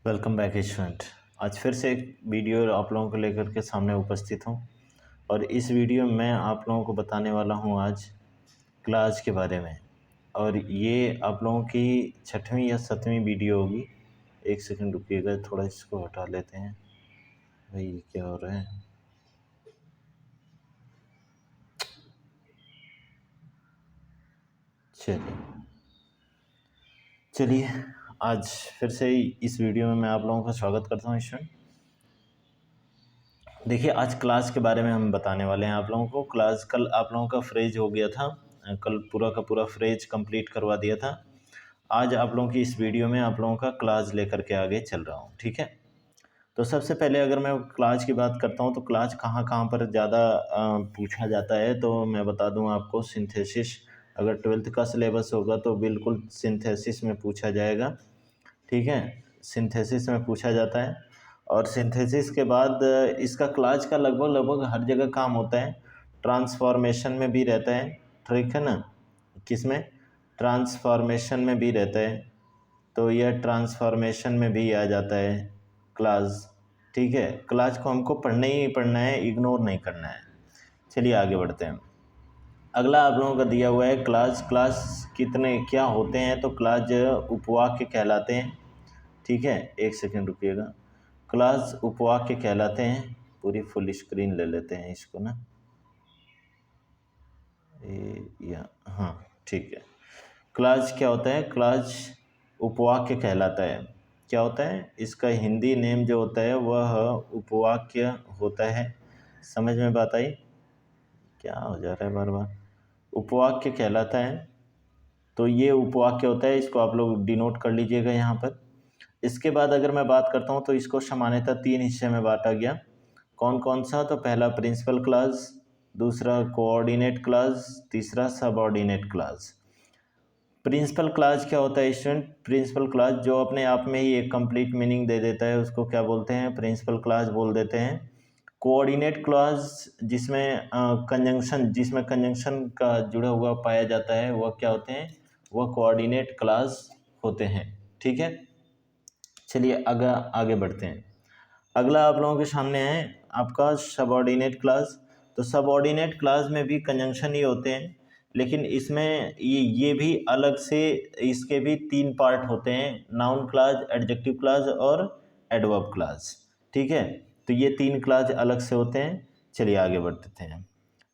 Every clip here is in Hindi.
Welcome back student. आज फिर से एक वीडियो आप लोगों को लेकर के सामने उपस्थित हूँ और इस वीडियो में आप लोगों को बताने वाला हूँ आज क्लास के बारे में। और ये आप लोगों की 6वीं या 7वीं वीडियो होगी। एक सेकंड रुकिएगा, थोड़ा इसको हटा लेते हैं। भाई ये क्या हो रहा है? चलिए आज फिर से इस वीडियो में मैं आप लोगों का स्वागत करता हूँ स्टूडेंट। देखिए आज क्लास के बारे में हम बताने वाले हैं आप लोगों को। क्लास कल आप लोगों का फ्रेज हो गया था, कल पूरा का पूरा फ्रेज कंप्लीट करवा दिया था। आज आप लोगों की इस वीडियो में आप लोगों का क्लास लेकर के आगे चल रहा हूँ, ठीक है। तो सबसे पहले अगर मैं क्लास की बात करता हूँ तो क्लास कहाँ कहाँ पर ज़्यादा पूछा जाता है, तो मैं बता दूँ आपको। सिंथेसिस, अगर 12th का सिलेबस होगा तो बिल्कुल सिंथेसिस में पूछा जाएगा, ठीक है। सिंथेसिस में पूछा जाता है और सिंथेसिस के बाद इसका क्लास का लगभग हर जगह काम होता है। ट्रांसफॉर्मेशन में भी रहता है, ठीक है ना। किसमें? ट्रांसफॉर्मेशन में भी रहता है, तो यह ट्रांसफॉर्मेशन में भी आ जाता है क्लास, ठीक है। क्लास को हमको पढ़ना ही पढ़ना है, इग्नोर नहीं करना है। चलिए आगे बढ़ते हैं। अगला आप लोगों का दिया हुआ है क्लास कितने क्या होते हैं, तो क्लास उपवाक्य कहलाते हैं, ठीक है। एक सेकंड रुकिएगा। क्लास उपवाक्य कहलाते हैं। पूरी फुल स्क्रीन ले लेते हैं इसको ना, या हाँ ठीक है। क्लास क्या होता है? क्लास उपवाक्य कहलाता है। क्या होता है इसका हिंदी नेम जो होता है वह उपवाक्य होता है। समझ में बात आई? क्या हो जा रहा है बार बार? उपवाक्य कहलाता है, तो ये उपवाक्य होता है। इसको आप लोग डिनोट कर लीजिएगा यहाँ पर। इसके बाद अगर मैं बात करता हूँ तो इसको सामान्यतः 3 हिस्से में बांटा गया। कौन कौन सा? तो पहला प्रिंसिपल क्लास, दूसरा कोऑर्डिनेट क्लास, तीसरा सबऑर्डिनेट क्लास। प्रिंसिपल क्लास क्या होता है स्टूडेंट? प्रिंसिपल क्लास जो अपने आप में ही एक कंप्लीट मीनिंग दे देता है उसको क्या बोलते हैं? प्रिंसिपल क्लास बोल देते हैं। कोऑर्डिनेट क्लास जिसमें कंजंक्शन का जुड़ा हुआ पाया जाता है वह क्या होते हैं? वह कोऑर्डिनेट क्लास होते हैं, ठीक है। चलिए आगे बढ़ते हैं। अगला आप लोगों के सामने है आपका सबऑर्डिनेट क्लास। तो सबऑर्डिनेट क्लास में भी कंजंक्शन ही होते हैं, लेकिन इसमें ये भी अलग से, इसके भी 3 पार्ट होते हैं। नाउन क्लास, एडजेक्टिव क्लास और एडवर्ब क्लास, ठीक है। तो ये 3 क्लास अलग से होते हैं। चलिए आगे बढ़ते हैं।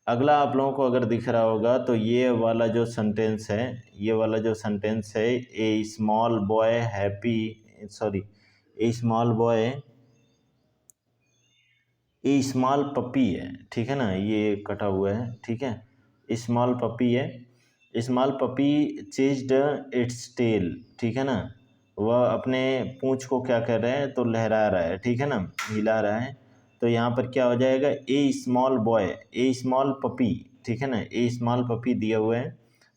अगला आप लोगों को अगर दिख रहा होगा तो ये वाला जो सेंटेंस है, ये वाला जो सेंटेंस है, ए स्मॉल बॉय हैप्पी, सॉरी, ए स्मॉल बॉय, ए स्मॉल पपी है, ठीक है ना। ये कटा हुआ है, ठीक है। स्मॉल पपी है। Small puppy chased its tail, ठीक है ना। वह अपने पूंछ को क्या कर रहा है? तो लहरा रहा है, ठीक है ना, हिला रहा है। तो यहाँ पर क्या हो जाएगा? ए स्मॉल बॉय, ए स्मॉल पपी, ठीक है ना। ए स्मॉल पपी दिया हुआ है,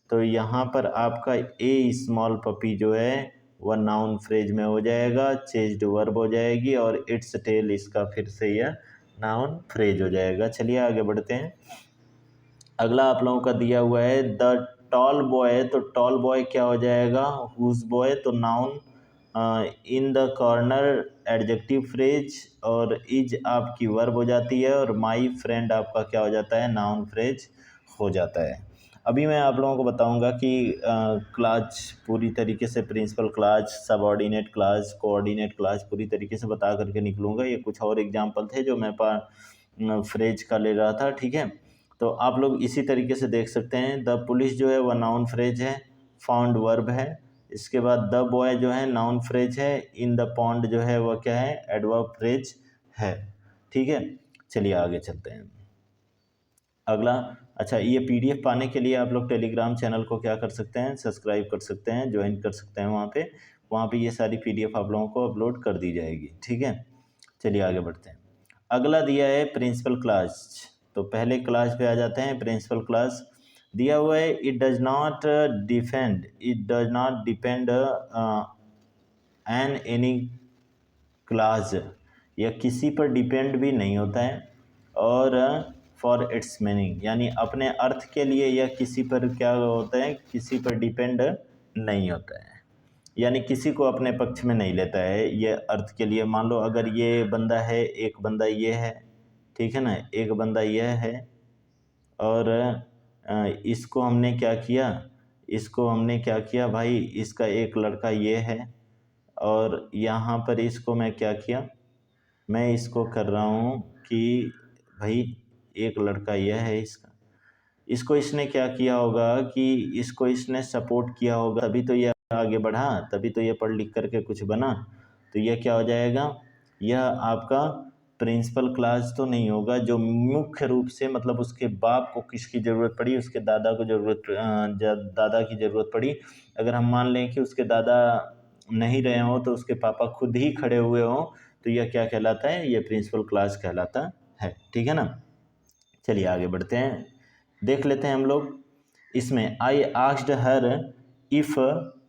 तो यहाँ पर आपका ए स्मॉल पपी जो है वह नाउन फ्रेज में हो जाएगा, चेज्ड वर्ब हो जाएगी और इट्स टेल इसका फिर से यह नाउन फ्रेज हो जाएगा। चलिए आगे बढ़ते हैं। अगला आप लोगों का दिया हुआ है द टॉल बॉय। तो टॉल बॉय क्या हो जाएगा? हुज बॉय, तो noun. In the corner adjective phrase और इज आपकी वर्ब हो जाती है और माई फ्रेंड आपका क्या हो जाता है? नाउन फ्रेज हो जाता है। अभी मैं आप लोगों को बताऊंगा कि क्लास पूरी तरीके से, principal class, subordinate class, coordinate class पूरी तरीके से बता करके निकलूंगा। ये कुछ और एग्जाम्पल थे जो मैं फ्रेज का ले रहा था, ठीक है। तो आप लोग इसी तरीके से देख सकते हैं। द पुलिस जो है वह नाउन फ्रेज है, फाउंड वर्ब है। इसके बाद द बॉय जो है नाउन फ्रेज है, इन द पॉन्ड जो है वह क्या है? एडवर्ब फ्रेज है, ठीक है। चलिए आगे चलते हैं। अगला, अच्छा, ये पीडीएफ पाने के लिए आप लोग टेलीग्राम चैनल को क्या कर सकते हैं? सब्सक्राइब कर सकते हैं, ज्वाइन कर सकते हैं। वहाँ पे ये सारी पीडीएफ आप लोगों को अपलोड कर दी जाएगी, ठीक है। चलिए आगे बढ़ते हैं। अगला दिया है प्रिंसिपल क्लास। तो पहले क्लास पे आ जाते हैं। प्रिंसिपल क्लास दिया हुआ है it does not depend an any class, या किसी पर डिपेंड भी नहीं होता है, और फॉर इट्स मीनिंग, यानी अपने अर्थ के लिए यह किसी पर क्या होता है? किसी पर डिपेंड नहीं होता है, यानी किसी को अपने पक्ष में नहीं लेता है। ये अर्थ के लिए मान लो अगर ये बंदा है, एक बंदा ये है, ठीक है ना, एक बंदा ये है और इसको हमने क्या किया, इसको हमने क्या किया भाई, इसका एक लड़का ये है और यहाँ पर इसको मैं क्या किया, मैं इसको कर रहा हूँ कि भाई एक लड़का यह है इसका, इसको इसने क्या किया होगा कि इसको इसने सपोर्ट किया होगा, तभी तो ये आगे बढ़ा, तभी तो ये पढ़ लिख करके कुछ बना। तो यह क्या हो जाएगा, यह आपका प्रिंसिपल क्लास तो नहीं होगा। जो मुख्य रूप से मतलब उसके बाप को किसकी ज़रूरत पड़ी, उसके दादा को दादा की ज़रूरत पड़ी। अगर हम मान लें कि उसके दादा नहीं रहे हों तो उसके पापा खुद ही खड़े हुए हों, तो यह क्या कहलाता है, ये प्रिंसिपल क्लास कहलाता है। ठीक है ना, चलिए आगे बढ़ते हैं, देख लेते हैं हम लोग इसमें। I asked her if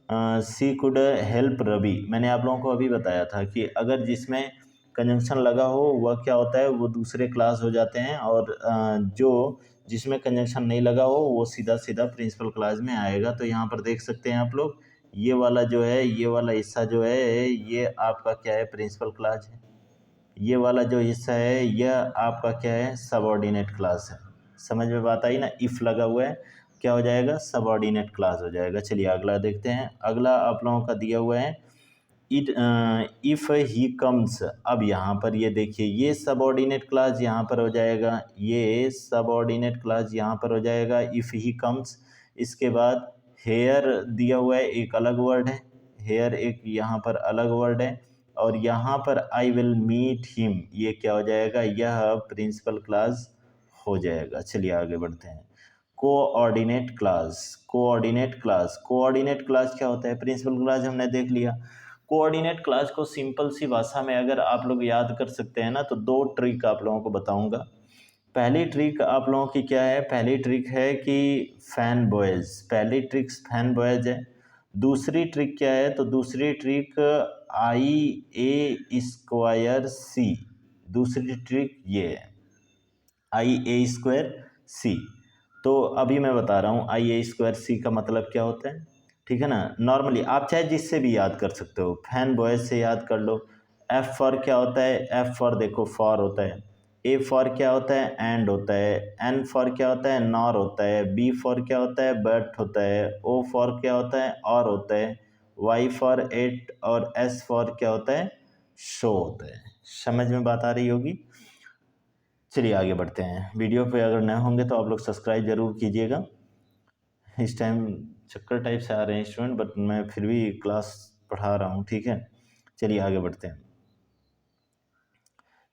she could help Ravi. मैंने आप लोगों को अभी बताया था कि अगर जिसमें कंजंक्शन लगा हो वह क्या होता है, वो दूसरे क्लास हो जाते हैं, और जो जिसमें कंजंक्शन नहीं लगा हो वो सीधा सीधा प्रिंसिपल क्लास में आएगा। तो यहाँ पर देख सकते हैं आप लोग, ये वाला जो है, ये वाला हिस्सा जो है, ये आपका क्या है, प्रिंसिपल क्लास है। ये वाला जो हिस्सा है यह आपका क्या है, सबऑर्डिनेट क्लास है। समझ में बात आई ना, इफ़ लगा हुआ है, क्या हो जाएगा, सबऑर्डिनेट क्लास हो जाएगा। चलिए अगला देखते हैं। अगला आप लोगों का दिया हुआ है इट इफ़ ही कम्स। अब यहाँ पर ये देखिए, ये सबऑर्डिनेट क्लास यहाँ पर हो जाएगा, ये सबऑर्डिनेट क्लास यहाँ पर हो जाएगा इफ़ ही कम्स। इसके बाद हेयर दिया हुआ है, एक अलग वर्ड है, हेयर एक यहाँ पर अलग वर्ड है, और यहाँ पर आई विल मीट हिम, ये क्या हो जाएगा, यह प्रिंसिपल क्लास हो जाएगा। चलिए आगे बढ़ते हैं। Coordinate class, coordinate class, coordinate class क्या होता है, प्रिंसिपल क्लास हमने देख लिया। कोऑर्डिनेट क्लास को सिंपल सी भाषा में अगर आप लोग याद कर सकते हैं ना, तो दो ट्रिक आप लोगों को बताऊंगा। पहली ट्रिक आप लोगों की क्या है, पहली ट्रिक है कि फैन बॉयज़, पहली ट्रिक फैन बॉयज़ है। दूसरी ट्रिक क्या है, तो दूसरी ट्रिक आई ए स्क्वायर सी, दूसरी ट्रिक ये है आई ए स्क्वायर सी। तो अभी मैं बता रहा हूँ आई ए स्क्वायर सी का मतलब क्या होता है, ठीक है ना। नॉर्मली आप चाहे जिससे भी याद कर सकते हो, फैन बॉयज से याद कर लो। एफ फॉर क्या होता है, एफ फॉर देखो फॉर होता है। ए फॉर क्या होता है, एंड होता है। एन फॉर क्या होता है, नॉर होता है। बी फॉर क्या होता है, बट होता है। ओ फॉर क्या होता है, और होता है। वाई फॉर एट, और एस फॉर क्या होता है, शो होता है। समझ में बात आ रही होगी। चलिए आगे बढ़ते हैं। वीडियो पे अगर नए होंगे तो आप लोग सब्सक्राइब ज़रूर कीजिएगा। इस टाइम चक्कर टाइप से आ रहे हैं स्टूडेंट, बट मैं फिर भी क्लास पढ़ा रहा हूँ, ठीक है। चलिए आगे बढ़ते हैं।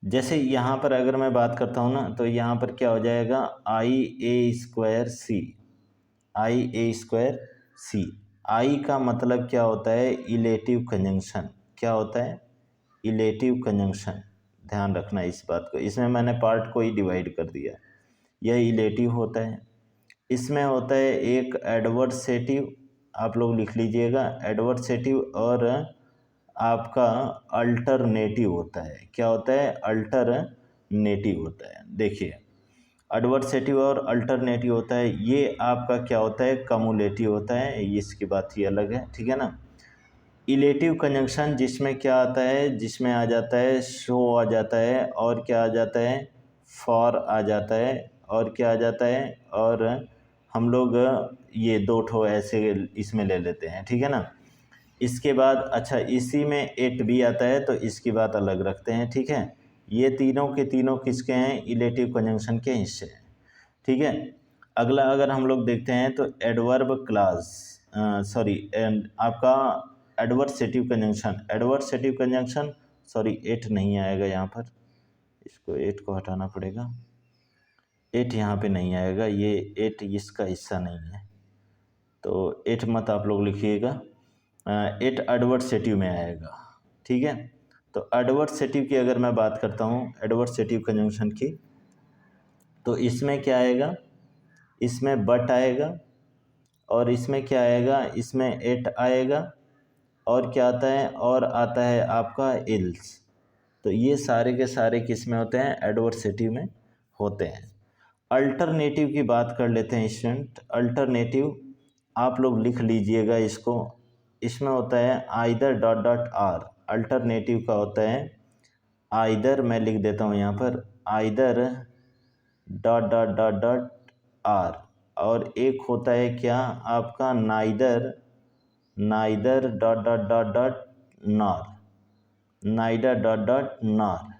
जैसे यहाँ पर अगर मैं बात करता हूँ ना, तो यहाँ पर क्या हो जाएगा, आई ए स्क्वायर सी, आई ए स्क्वायर सी। आई का मतलब क्या होता है, इलेटिव कंजंक्शन। क्या होता है, इलेटिव कंजंक्शन। ध्यान रखना इस बात को, इसमें मैंने पार्ट को ही डिवाइड कर दिया। यह इलेटिव होता है। इसमें होता है एक एडवर्सेटिव, आप लोग लिख लीजिएगा, एडवर्सेटिव, और आपका अल्टरनेटिव होता है। क्या होता है, अल्टरनेटिव होता है। देखिए, एडवर्सेटिव और अल्टरनेटिव होता है, ये आपका क्या होता है, कमुलेटिव होता है, इसकी बात ही अलग है, ठीक है ना। इलेटिव कंजंक्शन जिसमें क्या आता है, जिसमें आ जाता है शो आ जाता है, और क्या आ जाता है, फॉर आ जाता है, और क्या आ जाता है, और हम लोग ये दो ठो ऐसे इसमें ले लेते हैं, ठीक है ना। इसके बाद अच्छा, इसी में एट भी आता है, तो इसकी बात अलग रखते हैं, ठीक है। ये तीनों के तीनों किसके हैं, इलेटिव कंजंक्शन के हिस्से हैं, ठीक है। अगला अगर हम लोग देखते हैं तो एडवर्ब क्लास, सॉरी आपका adversative conjunction, adversative conjunction, sorry at नहीं आएगा यहाँ पर, इसको एट को हटाना पड़ेगा। एट यहाँ पे नहीं आएगा, ये एट इसका हिस्सा नहीं है, तो एट मत आप लोग लिखिएगा। एट एडवर्सेटिव में आएगा, ठीक है। तो एडवर्सेटिव की अगर मैं बात करता हूँ, एडवर्सेटिव कंजंक्शन की, तो इसमें क्या आएगा, इसमें बट आएगा, और इसमें क्या आएगा, इसमें एट आएगा, और क्या आता है, और आता है आपका इल्स। तो ये सारे के सारे किस में होते हैं, एडवर्सेटिव में होते हैं। अल्टरनेटिव की बात कर लेते हैं स्टूडेंट। अल्टरनेटिव आप लोग लिख लीजिएगा इसको, इसमें होता है either dot dot are, alternative का होता है आइदर, मैं लिख देता हूँ यहाँ पर either dot dot dot dot are, और एक होता है क्या आपका neither, neither dot dot dot dot nor, neither dot dot nor.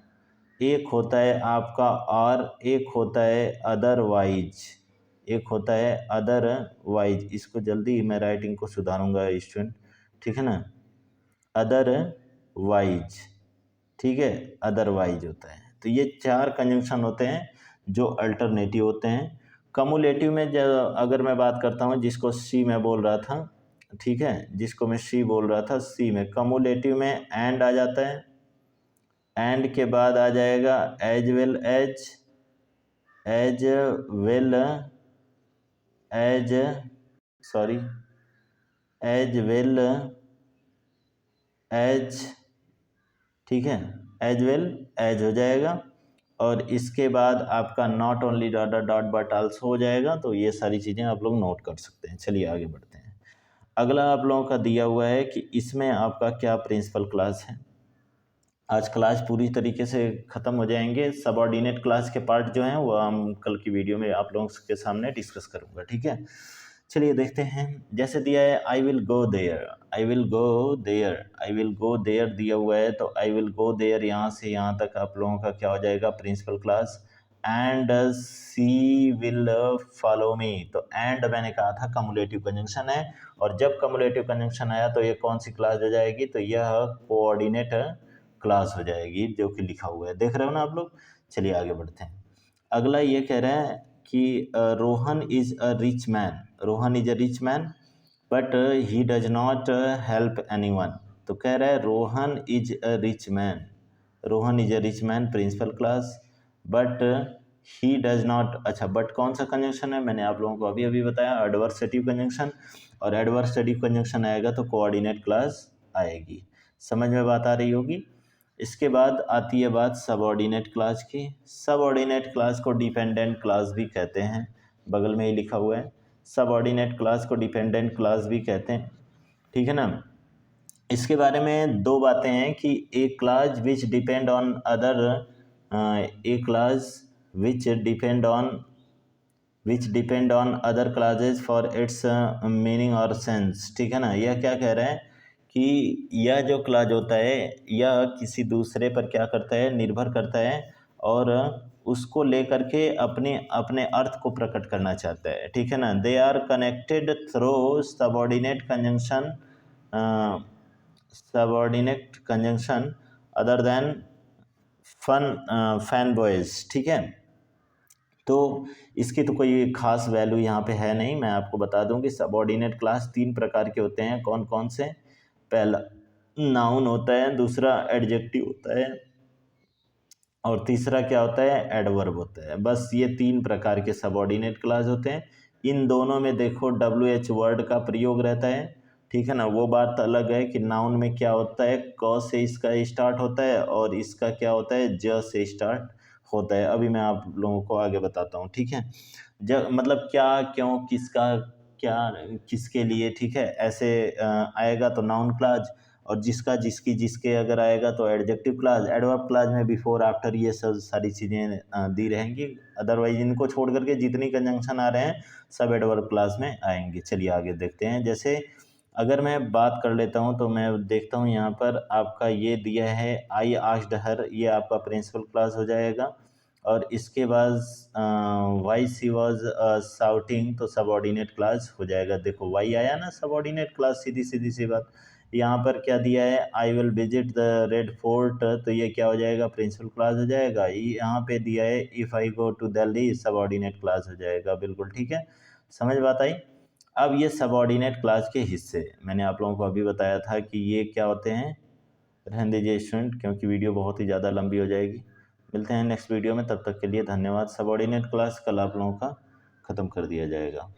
एक होता है आपका और, एक होता है अदरवाइज, एक होता है अदरवाइज। इसको जल्दी मैं राइटिंग को सुधारूंगा स्टूडेंट, ठीक है ना, अदरवाइज, ठीक है, अदरवाइज होता है। तो ये 4 कंजंक्शन होते हैं जो अल्टरनेटिव होते हैं। कमुलेटिव में अगर मैं बात करता हूँ, जिसको सी मैं बोल रहा था, ठीक है, जिसको मैं सी बोल रहा था, सी में कमुलेटिव में एंड आ जाता है, एंड के बाद आ जाएगा as well as, as well as, sorry, as well as, ठीक है, एज वेल एज हो जाएगा। और इसके बाद आपका not only dot dot dot but also हो जाएगा। तो ये सारी चीज़ें आप लोग नोट कर सकते हैं। चलिए आगे बढ़ते हैं। अगला आप लोगों का दिया हुआ है कि इसमें आपका क्या प्रिंसिपल क्लास है। आज क्लास पूरी तरीके से ख़त्म हो जाएंगे, सबऑर्डिनेट क्लास के पार्ट जो हैं वो हम कल की वीडियो में आप लोगों के सामने डिस्कस करूँगा, ठीक है। चलिए देखते हैं। जैसे दिया है I will go there, I will go there, I will go there दिया हुआ है, तो आई विल गो देयर यहाँ से यहाँ तक आप लोगों का क्या हो जाएगा, principal class. And she will follow me, तो एंड मैंने कहा था कमुलेटिव कंजंक्शन है, और जब कमुलेटिव कंजंक्शन आया तो ये कौन सी क्लास हो जाएगी, तो यह कोऑर्डिनेट क्लास हो जाएगी, जो कि लिखा हुआ है, देख रहे हो ना आप लोग। चलिए आगे बढ़ते हैं। अगला ये कह रहा है कि Rohan is a rich man, Rohan is a rich man but he does not help anyone. तो कह रहा है Rohan is a rich man, Rohan is a rich man principal class, but he does not, अच्छा बट कौन सा कंजंक्शन है, मैंने आप लोगों को अभी अभी बताया, एडवर्सेटिव कंजंक्शन, और एडवर्सेटिव कंजंक्शन आएगा तो कोऑर्डिनेट क्लास आएगी। समझ में बात आ रही होगी। इसके बाद आती है बात सबऑर्डिनेट क्लास की। सबऑर्डिनेट क्लास को डिपेंडेंट क्लास भी कहते हैं, बगल में ही लिखा हुआ है, सबऑर्डिनेट क्लास को डिपेंडेंट क्लास भी कहते हैं, ठीक है ना। इसके बारे में दो बातें हैं कि a class which depend on other, a class which depend on other classes for its meaning और सेंस, ठीक है ना। यह क्या कह रहे हैं कि यह जो क्लास होता है यह किसी दूसरे पर क्या करता है, निर्भर करता है, और उसको लेकर के अपने अपने अर्थ को प्रकट करना चाहता है, ठीक है ना। They are connected through subordinate conjunction, subordinate conjunction other than fan boys, ठीक है। तो इसकी तो कोई खास वैल्यू यहाँ पे है नहीं। मैं आपको बता दूं कि सबऑर्डिनेट क्लास 3 प्रकार के होते हैं। कौन कौन से, पहला नाउन होता है, दूसरा एडजेक्टिव होता है, और तीसरा क्या होता है, एडवर्ब होता है। बस ये 3 प्रकार के सबऑर्डिनेट क्लास होते हैं। इन दोनों में देखो WH वर्ड का प्रयोग रहता है, ठीक है ना। वो बात अलग है कि नाउन में क्या होता है, क से इसका स्टार्ट होता है, और इसका क्या होता है, ज से स्टार्ट होता है। अभी मैं आप लोगों को आगे बताता हूँ, ठीक है। जब मतलब क्या, क्यों, किसका, क्या, किसके लिए, ठीक है, ऐसे आएगा तो नाउन क्लास, और जिसका, जिसकी, जिसके अगर आएगा तो एडजेक्टिव क्लास। एडवर्ब क्लास में बिफोर आफ्टर ये सब सारी चीज़ें दी रहेंगी। अदरवाइज इनको छोड़ करके जितनी कंजंक्शन आ रहे हैं सब एडवर्ब क्लास में आएंगे। चलिए आगे देखते हैं। जैसे अगर मैं बात कर लेता हूँ तो मैं देखता हूँ यहाँ पर आपका ये दिया है आई आस्क्ड हर, ये आपका प्रिंसिपल क्लास हो जाएगा। और इसके बाद वाई सी वॉज शाउटिंग, तो सबऑर्डिनेट क्लास हो जाएगा। देखो वाई आया ना, सबऑर्डिनेट क्लास, सीधी सीधी सी बात। यहाँ पर क्या दिया है, I will visit the red fort, तो ये क्या हो जाएगा, प्रिंसिपल क्लास हो जाएगा। यहाँ पे दिया है if I go to Delhi, subordinate class हो जाएगा। बिल्कुल ठीक है, समझ बात आई। अब ये सबऑर्डिनेट क्लास के हिस्से मैंने आप लोगों को अभी बताया था कि ये क्या होते हैं। रहने दीजिए स्टूडेंट, क्योंकि वीडियो बहुत ही ज़्यादा लंबी हो जाएगी। मिलते हैं नेक्स्ट वीडियो में, तब तक के लिए धन्यवाद। सबऑर्डिनेट क्लास कल आप लोगों का ख़त्म कर दिया जाएगा।